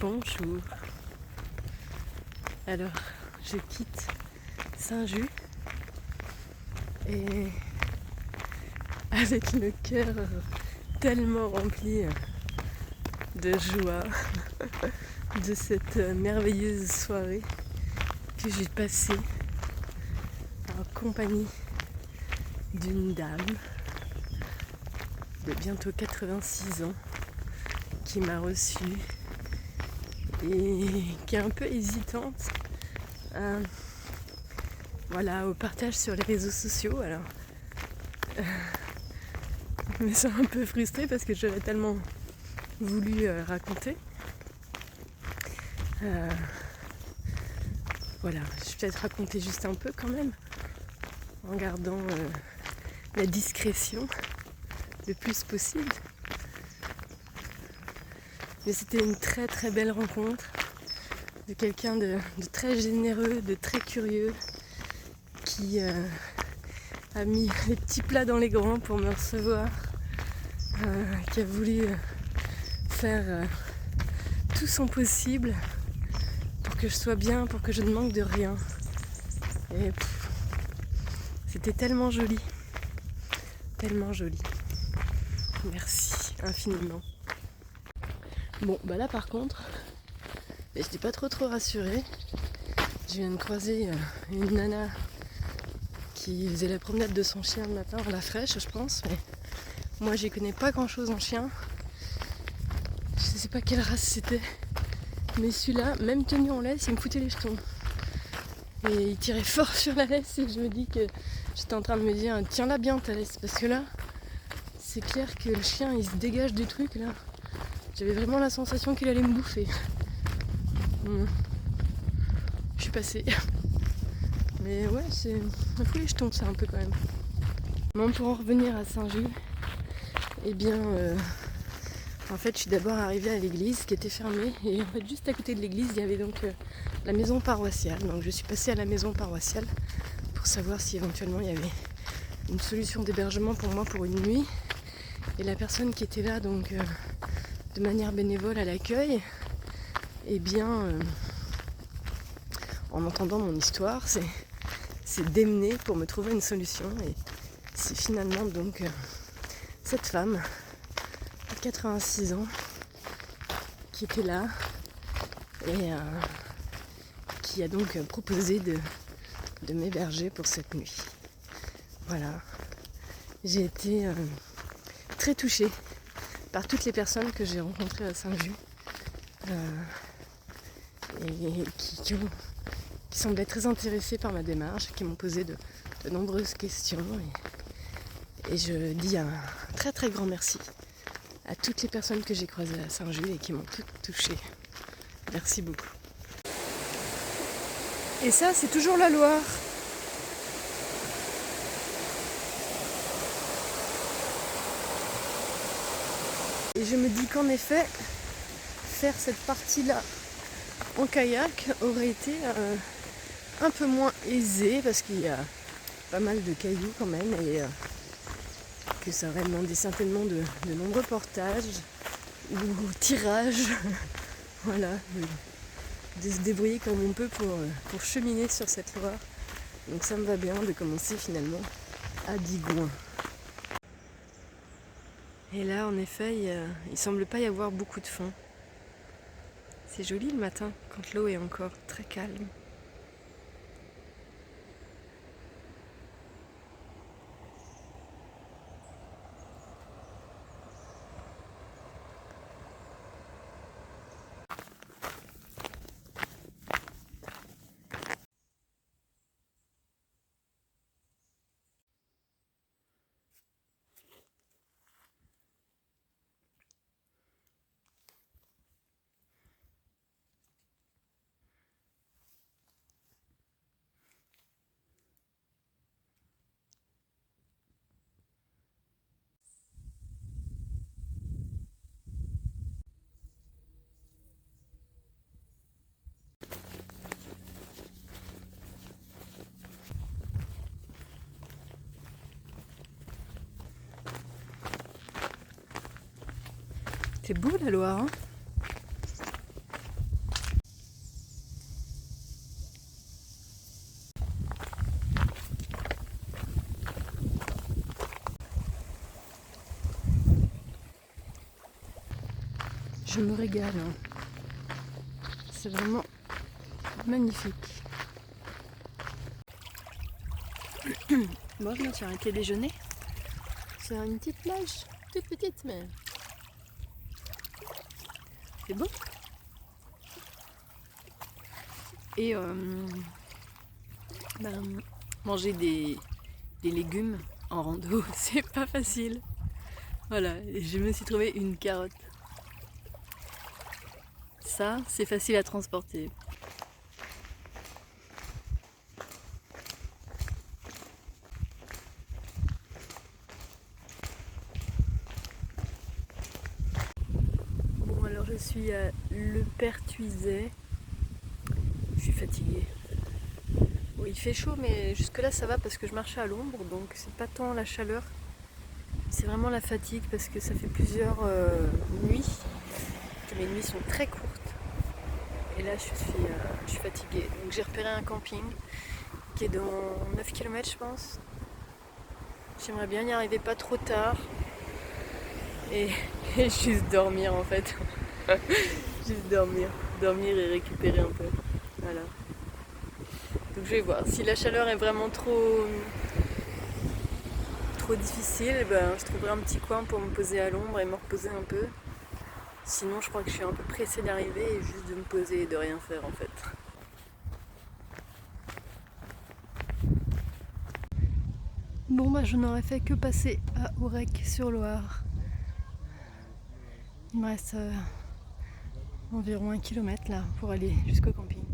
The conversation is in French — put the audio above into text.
Bonjour. Alors, je quitte Saint-Just et avec le cœur tellement rempli de joie de cette merveilleuse soirée que j'ai passée en compagnie d'une dame de bientôt 86 ans qui m'a reçue et qui est un peu hésitante au partage sur les réseaux sociaux. Alors, je me sens un peu frustrée parce que j'aurais tellement voulu raconter. Je vais peut-être raconter juste un peu quand même, en gardant la discrétion le plus possible. Mais c'était une très très belle rencontre de quelqu'un de très généreux, de très curieux, qui a mis les petits plats dans les grands pour me recevoir, qui a voulu faire tout son possible pour que je sois bien, pour que je ne manque de rien. Et c'était tellement joli, tellement joli. Merci infiniment. Bon, là par contre, je n'étais pas trop rassurée. Je viens de croiser une nana qui faisait la promenade de son chien le matin à la fraîche, je pense. Mais moi, j'y connais pas grand-chose en chien. Je sais pas quelle race c'était. Mais celui-là, même tenu en laisse, il me foutait les jetons. Et il tirait fort sur la laisse et je me dis que j'étais en train de me dire tiens-la bien ta laisse, parce que là, c'est clair que le chien il se dégage du truc là. J'avais vraiment la sensation qu'il allait me bouffer. Je suis passée. Mais ouais, c'est un peu les jetons, ça un peu quand même. Bon, pour en revenir à Saint-Just, en fait, je suis d'abord arrivée à l'église qui était fermée. Et en fait, juste à côté de l'église, il y avait donc la maison paroissiale. Donc je suis passée à la maison paroissiale pour savoir si éventuellement il y avait une solution d'hébergement pour moi pour une nuit. Et la personne qui était là, donc de manière bénévole à l'accueil, en entendant mon histoire, c'est démené pour me trouver une solution. Et c'est finalement donc cette femme de 86 ans qui était là et qui a donc proposé de m'héberger pour cette nuit. Voilà. J'ai été très touchée par toutes les personnes que j'ai rencontrées à Saint-Just et qui semblaient très intéressées par ma démarche, qui m'ont posé de nombreuses questions. Et je dis un très très grand merci à toutes les personnes que j'ai croisées à Saint-Just et qui m'ont toutes touchée. Merci beaucoup. Et ça, c'est toujours la Loire. Et je me dis qu'en effet, faire cette partie-là en kayak aurait été un peu moins aisé parce qu'il y a pas mal de cailloux quand même et que ça aurait demandé certainement de nombreux portages ou tirages. Voilà, de se débrouiller comme on peut pour cheminer sur cette Loire. Donc ça me va bien de commencer finalement à Digoin. Et là, en effet, il semble pas y avoir beaucoup de fond. C'est joli le matin, quand l'eau est encore très calme. C'est beau la Loire, hein ? Je me régale. C'est vraiment magnifique. Bon, je me suis arrêtée déjeuner sur une petite plage, toute petite, mais c'est beau. Et manger des légumes en rando, c'est pas facile. Voilà, et je me suis trouvé une carotte. Ça, c'est facile à transporter. Bon, alors je suis à Le Pertuiset. Je suis fatiguée. Bon, il fait chaud, mais jusque-là ça va parce que je marchais à l'ombre, donc c'est pas tant la chaleur. C'est vraiment la fatigue parce que ça fait plusieurs nuits que mes nuits sont très courtes. Et là je suis fatiguée. Donc j'ai repéré un camping qui est dans 9 km je pense. J'aimerais bien y arriver pas trop tard. Et juste dormir en fait. Juste dormir. Dormir et récupérer un peu. Voilà. Donc je vais voir. Si la chaleur est vraiment trop difficile, ben, je trouverai un petit coin pour me poser à l'ombre et me reposer un peu. Sinon je crois que je suis un peu pressée d'arriver et juste de me poser et de rien faire en fait. Bon bah je n'aurais fait que passer à Aurec-sur-Loire. Il me reste environ 1 km là pour aller jusqu'au camping.